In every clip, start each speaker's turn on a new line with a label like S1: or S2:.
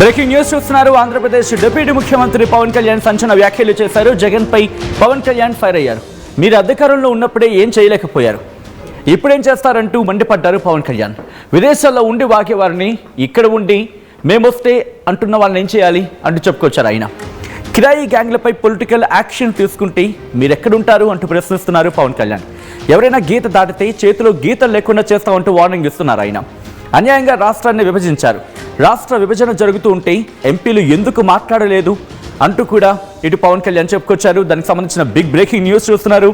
S1: Breaking news చూస్తున్నారు. Andhra Pradesh deputy ముఖ్యమంత్రి పవన్ కళ్యాణ్ సంచలన వ్యాఖ్యలు చేశారు. జగన్ పై పవన్ కళ్యాణ్ ఫైర్ అయ్యారు. మీరు అధికారంలో ఉన్నప్పుడే ఏం చేయలేకపోయారు, ఇప్పుడేం చేస్తారంటూ మండిపడ్డారు పవన్ కళ్యాణ్. విదేశాల్లో ఉండి వాగేవారిని ఇక్కడ ఉండి మేమొస్తే అంటున్న వాళ్ళని ఏం చేయాలి అంటూ చెప్పుకొచ్చారు ఆయన. కిరాయి గ్యాంగ్లపై పొలిటికల్ యాక్షన్ తీసుకుంటే మీరెక్కడుంటారు అంటూ ప్రశ్నిస్తున్నారు పవన్ కళ్యాణ్. ఎవరైనా గీత దాటితే చేతిలో గీతలు లేకుండా చేస్తామంటూ వార్నింగ్ ఇస్తున్నారు ఆయన. అన్యాయంగా రాష్ట్రాన్ని విభజించారు. రాష్ట్ర విభజన జరుగుతూ ఉంటే ఎంపీలు ఎందుకు మాట్లాడలేదు అంటూ కూడా ఇటు పవన్ కళ్యాణ్ చెప్పుకొచ్చారు. దానికి సంబంధించిన బిగ్ బ్రేకింగ్ న్యూస్ చూస్తున్నారు.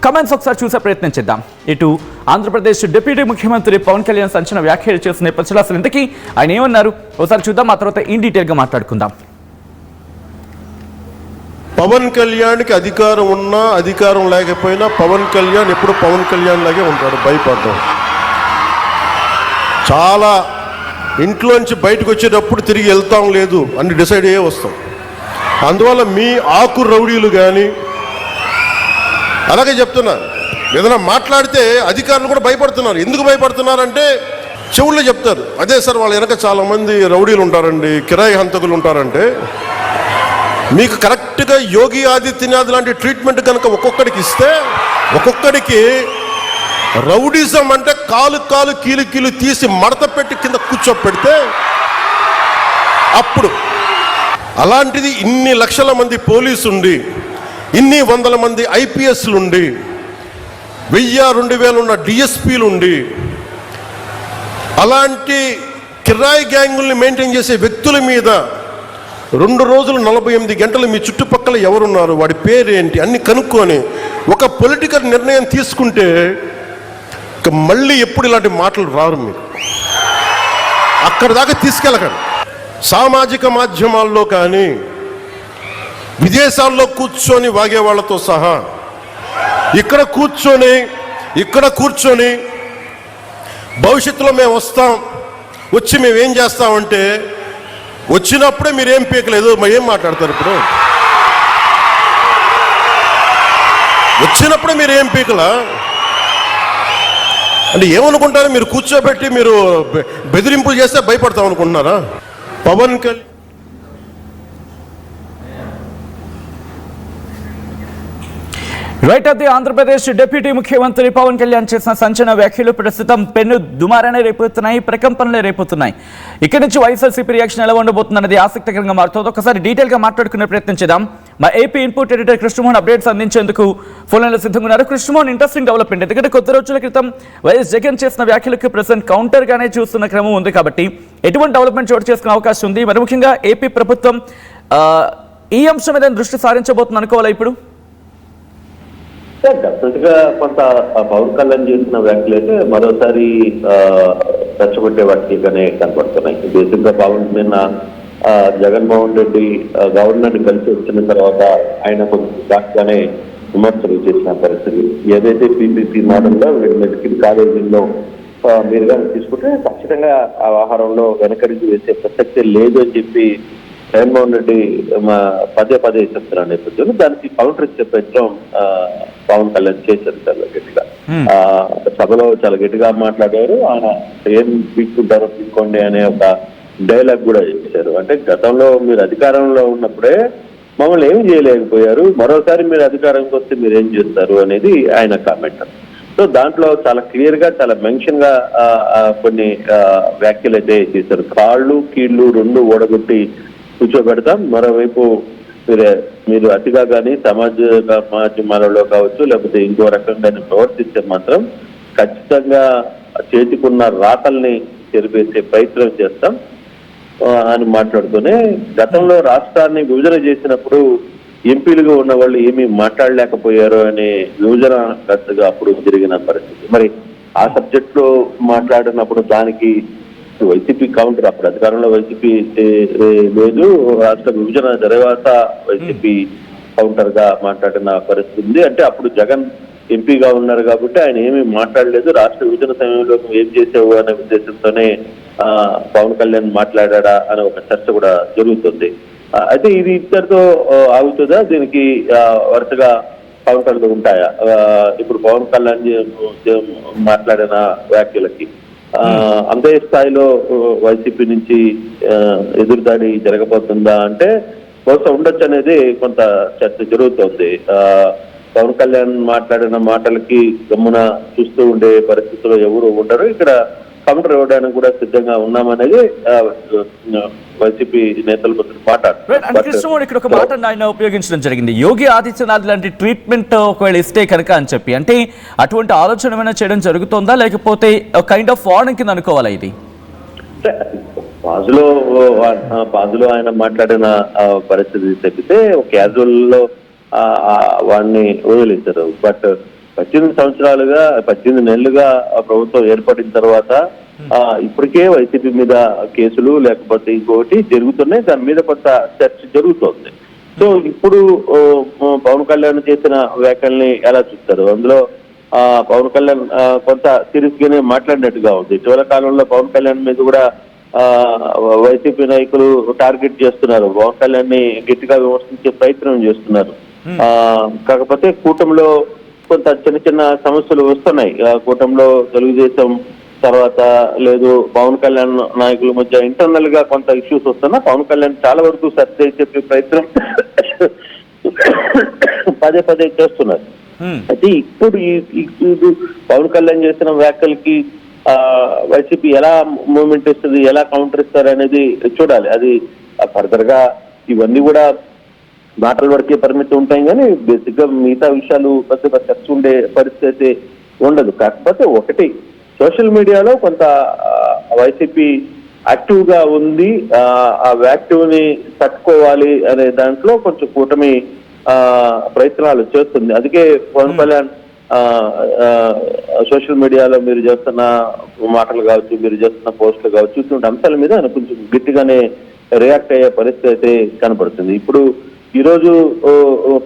S1: కమెంట్స్ ఒకసారి చూసే ప్రయత్నం చేద్దాం. ఇటు ఆంధ్రప్రదేశ్ డిప్యూటీ ముఖ్యమంత్రి పవన్ కళ్యాణ్ సంచలన వ్యాఖ్యలు చేసిన నేపథ్యంలో అసలు ఇంతకీ ఆయన ఏమన్నారు ఒకసారి చూద్దాం. ఆ తర్వాత ఇన్ డీటెయిల్గా మాట్లాడుకుందాం.
S2: పవన్ కళ్యాణ్కి అధికారం ఉన్నా అధికారం లేకపోయినా పవన్ కళ్యాణ్ ఎప్పుడు పవన్ కళ్యాణ్ లాగే ఉంటాడు. భయపడ్డాం. చాలా ఇంట్లోంచి బయటకు వచ్చేటప్పుడు తిరిగి వెళ్తాం లేదు అని డిసైడ్ అయ్యే వస్తాం. అందువల్ల మీ ఆకు రౌడీలు కానీ అలాగే చెప్తున్నారు. ఏదైనా మాట్లాడితే అధికారులు కూడా భయపడుతున్నారు. ఎందుకు భయపడుతున్నారంటే చెవుల్లో చెప్తారు. అదే సార్ వాళ్ళ వెనక చాలామంది రౌడీలు ఉంటారండి, కిరాయి హంతకులు ఉంటారంటే మీకు కరెక్ట్గా యోగి ఆదిత్యనాథ్ లాంటి ట్రీట్మెంట్ కనుక ఒక్కొక్కడికి ఇస్తే ఒక్కొక్కడికి రౌడిజం అంటే కాలు కాలు కీలు కీలు తీసి మడత పెట్టి కింద కూర్చోపెడితే అప్పుడు అలాంటిది ఇన్ని లక్షల మంది పోలీసు ఉండి ఇన్ని వందల మంది ఐపీఎస్లు ఉండి 1000-2000 ఉన్న డిఎస్పీలు ఉండి అలాంటి కిరాయి గ్యాంగుల్ని మెయింటైన్ చేసే వ్యక్తుల మీద 2 రోజులు 48 గంటలు మీ చుట్టుపక్కల ఎవరున్నారు, వాడి పేరేంటి అన్ని కనుక్కొని ఒక పొలిటికల్ నిర్ణయం తీసుకుంటే మళ్ళీ ఎప్పుడు ఇలాంటి మాటలు రారు. మీకు అక్కడ దాకా తీసుకెళ్ళకండి. సామాజిక మాధ్యమాల్లో కానీ విదేశాల్లో కూర్చొని వాగే వాళ్ళతో సహా ఇక్కడ కూర్చొని భవిష్యత్తులో మేము వస్తాం, వచ్చి మేమేం చేస్తామంటే వచ్చినప్పుడే మీరేం పీకలేదు మరి ఏం మాట్లాడతారు? ఇప్పుడు వచ్చినప్పుడే మీరు ఏం పీకలా అంటే ఏమనుకుంటారు? మీరు కూర్చోబెట్టి మీరు బెదిరింపులు చేస్తే భయపడతాం అనుకుంటున్నారా? పవన్ కళ్యాణ్
S1: రైట్. అది ఆంధ్రప్రదేశ్ డిప్యూటీ ముఖ్యమంత్రి పవన్ కళ్యాణ్ చేసిన సంచలన వ్యాఖ్యలు ప్రస్తుతం పెన్ను దుమారానే రేపుతున్నాయి, ప్రకంపనలే రేపుతున్నాయి. ఇక్కడి నుంచి వైఎస్ఆర్సీపీ రియాక్షన్ ఎలా ఉండబోతుందన్నది ఆసక్తికరంగా మారుతుంది. ఒకసారి డీటెయిల్గా మాట్లాడుకునే ప్రయత్నం చేద్దాం. మా AP input editor Krishnamohan updates అందించేందుకు ఫోన్లో సిద్ధంగా ఉన్నారు. Krishnamohan, interesting development. ఎందుకంటే కొద్ది రోజుల క్రితం వైఎస్ జగన్ చేసిన వ్యాఖ్యలకు ప్రెసెంట్ కౌంటర్గానే చూస్తున్న క్రమం ఉంది కాబట్టి ఎటువంటి డెవలప్మెంట్ చోటు చేసుకునే అవకాశం ఉంది? మరి ముఖ్యంగా ఏపీ ప్రభుత్వం ఈ అంశం మీద దృష్టి సారించబోతుంది అనుకోవాలా ఇప్పుడు?
S3: డెఫినెట్ గా కొంత పవన్ కళ్యాణ్ చేసిన వ్యాఖ్యలు అయితే మరోసారి రెచ్చగొట్టే వాటిగానే కనపడుతున్నాయి. బేసిక్ గా పవన్ నిన్న జగన్మోహన్ రెడ్డి గవర్నర్ కలిసి వచ్చిన తర్వాత ఆయన కొంచెంగానే విమర్శలు చేసిన పరిస్థితి. ఏదైతే పీపీసీ మోడల్లో మెడికల్ కాలేజీల్లో మీరుగా తీసుకుంటే ఖచ్చితంగా ఆ వ్యవహారంలో వెనకడికి వేసే ప్రసక్తే లేదు అని చెప్పి జగన్మోహన్ రెడ్డి పదే చెప్తున్న నేపథ్యంలో దానికి కౌంటర్ చెప్పడం పవన్ కళ్యాణ్ చేశారు చాలా గట్టిగా. సభలో చాలా గట్టిగా మాట్లాడారు. ఆయన ఏం పీక్కుంటారో పీక్కోండి అనే ఒక డైలాగ్ కూడా చేశారు. అంటే గతంలో మీరు అధికారంలో ఉన్నప్పుడే మమ్మల్ని ఏమి చేయలేకపోయారు, మరోసారి మీరు అధికారంకి వస్తే మీరు ఏం చేస్తారు అనేది ఆయన కామెంట్. సో దాంట్లో చాలా క్లియర్ గా చాలా మెన్షన్ గా కొన్ని వ్యాఖ్యలు అయితే చేశారు. కాళ్ళు కీళ్ళు 2 ఓడగొట్టి కూర్చోబెడతాం, మరోవైపు మీరు అతిగా కానీ మాధ్యమాలలో కావచ్చు లేకపోతే ఇంకో రకంగా ప్రవర్తిస్తే మాత్రం ఖచ్చితంగా చేతికున్న రాతల్ని చెరిపేసే ప్రయత్నం చేస్తాం అని మాట్లాడుతూనే గతంలో రాష్ట్రాన్ని విభజన చేసినప్పుడు ఎంపీలుగా ఉన్న వాళ్ళు ఏమీ మాట్లాడలేకపోయారు అనే విభజన ఖర్చుగా అప్పుడు జరిగిన పరిస్థితి. మరి ఆ సబ్జెక్ట్ లో మాట్లాడినప్పుడు దానికి వైసీపీ కౌంటర్, అప్పుడు అధికారంలో వైసీపీ లేదు, రాష్ట్ర విభజన తర్వాత వైసీపీ కౌంటర్ గా మాట్లాడిన పరిస్థితి ఉంది. అంటే అప్పుడు జగన్ ఎంపీగా ఉన్నారు కాబట్టి ఆయన ఏమీ మాట్లాడలేదు, రాష్ట్ర విభజన సమయంలో ఏం చేసావు అనే ఉద్దేశంతోనే పవన్ కళ్యాణ్ మాట్లాడా అనే ఒక చర్చ కూడా జరుగుతుంది. అయితే ఇది ఇద్దరితో ఆగుతుందా? దీనికి వరుసగా కౌంటర్లు ఉంటాయా? ఇప్పుడు పవన్ కళ్యాణ్ మాట్లాడిన వ్యాఖ్యలకి అంతే స్థాయిలో వైసీపీ నుంచి ఎదురుదాడి జరగబోతుందా అంటే బహుశా ఉండొచ్చు అనేది కొంత చర్చ జరుగుతోంది. పవన్ కళ్యాణ్ మాట్లాడిన మాటలకి గమ్మున చూస్తూ ఉండే పరిస్థితిలో ఎవరు ఉండరు. ఇక్కడ కౌంటర్ ఇవ్వడానికి కూడా సిద్ధంగా ఉన్నామనేది వైసీపీ నేతలు
S1: కృష్ణమోహన్ ఇక్కడ ఒక మాట ఆయన ఉపయోగించడం జరిగింది, యోగి ఆదిత్యనాథ్ లాంటి ట్రీట్మెంట్ ఒకవేళ ఇస్తే కనుక అని చెప్పి. అంటే అటువంటి ఆలోచన ఏమైనా చేయడం జరుగుతుందా, లేకపోతే కైండ్ ఆఫ్ వార్నింగ్ కింద అనుకోవాలా ఇది?
S3: పాజులో ఆయన మాట్లాడిన పరిస్థితి తప్పితే క్యాజువల్ లో వాడిని వదిలేశారు. బట్ 18 నెలలుగా ప్రభుత్వం ఏర్పడిన తర్వాత ఇప్పటికే వైసీపీ మీద కేసులు లేకపోతే ఇంకొకటి జరుగుతున్నాయి. దాని మీద కొంత చర్చ జరుగుతోంది. సో ఇప్పుడు పవన్ కళ్యాణ్ చేసిన వ్యాఖ్యల్ని ఎలా చూస్తారు? అందులో పవన్ కళ్యాణ్ కొంత సీరియస్ గానే మాట్లాడినట్టుగా ఉంది. ఇటీవల కాలంలో పవన్ కళ్యాణ్ మీద కూడా వైసీపీ నాయకులు టార్గెట్ చేస్తున్నారు, పవన్ కళ్యాణ్ ని గట్టిగా విమర్శించే ప్రయత్నం చేస్తున్నారు. కాకపోతే కూటమిలో కొంత చిన్న సమస్యలు వస్తున్నాయి. కూటమిలో తెలుగుదేశం తర్వాత లేదు పవన్ కళ్యాణ్ నాయకుల మధ్య ఇంటర్నల్ గా కొంత ఇష్యూస్ వస్తున్నా పవన్ కళ్యాణ్ చాలా వరకు సర్ది చెప్పే ప్రయత్నం పదే చేస్తున్నారు. అయితే ఇప్పుడు పవన్ కళ్యాణ్ చేసిన వ్యాఖ్యలకి వైసీపీ ఎలా మూవ్మెంట్ ఇస్తుంది, ఎలా కౌంటర్ ఇస్తారు అనేది చూడాలి. అది ఫర్దర్ గా ఇవన్నీ కూడా మాటల వరకే పరిమితి ఉంటాయి, కానీ బేసిక్ గా మిగతా విషయాలు పెద్ద చర్చ ఉండే పరిస్థితి ఉండదు. కాకపోతే ఒకటి, సోషల్ మీడియాలో కొంత వైసీపీ యాక్టివ్ గా ఉంది. ఆ యాక్టివ్ ని తట్టుకోవాలి అనే దాంట్లో కొంచెం కూటమి ప్రయత్నాలు చేస్తుంది. అందుకే పవన్ కళ్యాణ్ సోషల్ మీడియాలో మీరు చేస్తున్న మాటలు కావచ్చు, మీరు చేస్తున్న పోస్టులు కావచ్చు, చూస్తున్న అంశాల మీద ఆయన కొంచెం గట్టిగానే రియాక్ట్ అయ్యే పరిస్థితి అయితే కనబడుతుంది. ఇప్పుడు ఈ రోజు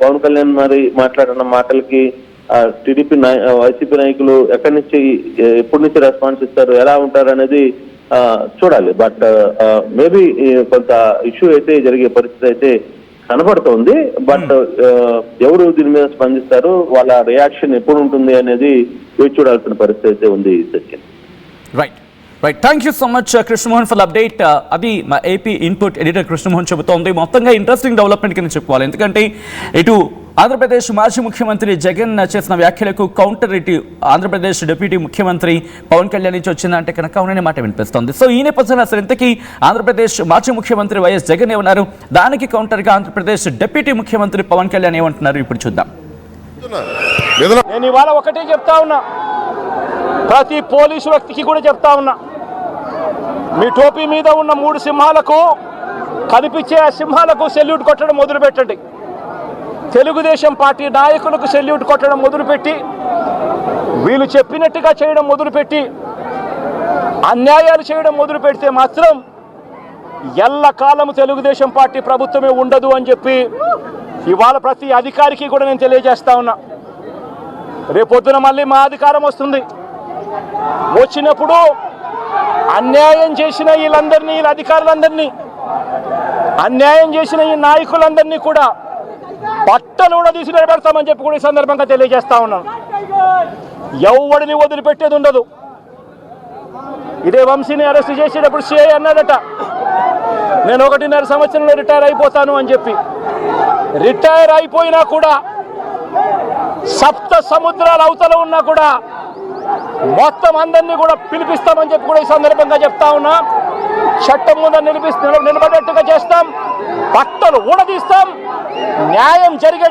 S3: పవన్ కళ్యాణ్ మరి మాట్లాడిన మాటలకి టీడీపీ వైసీపీ నాయకులు ఎప్పటి నుంచి రెస్పాన్స్ ఇస్తారు, ఎలా ఉంటారు అనేది చూడాలి. బట్ మేబీ కొంత ఇష్యూ అయితే జరిగే పరిస్థితి అయితే కనబడుతోంది. బట్ ఎవరు దీని మీద స్పందిస్తారు, వాళ్ళ రియాక్షన్ ఎప్పుడు ఉంటుంది అనేది వేచి చూడాల్సిన పరిస్థితి అయితే ఉంది. Sachin,
S1: right. Thank you so much Krishnamohan for update. అది మా ఏపీ ఇన్పుట్ ఎడిటర్ కృష్ణమోహన్ చెబుతోంది. మొత్తంగా ఇంట్రెస్టింగ్ డెవలప్మెంట్ కింద చెప్పుకోవాలి. ఎందుకంటే ఇటు ఆంధ్రప్రదేశ్ మాజీ ముఖ్యమంత్రి జగన్ చేసిన వ్యాఖ్యలకు కౌంటర్ ఇటు ఆంధ్రప్రదేశ్ డిప్యూటీ ముఖ్యమంత్రి పవన్ కళ్యాణ్ నుంచి వచ్చిందంటే కనుక అవుననే మాట వినిపిస్తోంది. సో ఈ నేపథ్యంలో అసలు ఇంతకీ ఆంధ్రప్రదేశ్ మాజీ ముఖ్యమంత్రి వైఎస్ జగన్ ఏమన్నారు, దానికి కౌంటర్గా ఆంధ్రప్రదేశ్ డిప్యూటీ ముఖ్యమంత్రి పవన్ కళ్యాణ్ ఏమంటున్నారు ఇప్పుడు చూద్దాం.
S4: నేను ఇవాళ ఒకటే చెప్తా ఉన్నా, ప్రతి పోలీసు వ్యక్తికి కూడా చెప్తా ఉన్నా, మీ టోపీ మీద ఉన్న 3 సింహాలకు కనిపించే ఆ సింహాలకు సెల్యూట్ కొట్టడం మొదలుపెట్టండి. తెలుగుదేశం పార్టీ నాయకులకు సెల్యూట్ కొట్టడం మొదలుపెట్టి, వీళ్ళు చెప్పినట్టుగా చేయడం మొదలుపెట్టి, అన్యాయాలు చేయడం మొదలు పెడితే మాత్రం ఎల్లకాలము తెలుగుదేశం పార్టీ ప్రభుత్వమే ఉండదు అని చెప్పి ఇవాళ ప్రతి అధికారికి కూడా నేను తెలియజేస్తా ఉన్నా. రేపొద్దున మళ్ళీ మా అధికారం వస్తుంది. వచ్చినప్పుడు అన్యాయం చేసిన వీళ్ళందరినీ, వీళ్ళ అధికారులందరినీ, అన్యాయం చేసిన ఈ నాయకులందరినీ కూడా బట్టలు కూడా తీసి నిలబెడతామని చెప్పి కూడా ఈ సందర్భంగా తెలియజేస్తా ఉన్నాను. ఎవడిని వదిలిపెట్టేది ఉండదు. ఇదే వంశీని అరెస్ట్ చేసేటప్పుడు సిఐ అన్నాడట, నేను 1.5 సంవత్సరంలో రిటైర్ అయిపోతాను అని చెప్పి. రిటైర్ అయిపోయినా కూడా, సప్త సముద్రాల అవతల ఉన్నా కూడా మొత్తం అందరినీ కూడా పిలిపిస్తామని చెప్పి కూడా ఈ సందర్భంగా చెప్తా ఉన్నా. చట్టం ముందు నిలబడేట్టుగా చేస్తాం, బట్టలు ఊడదీస్తాం, న్యాయం జరిగే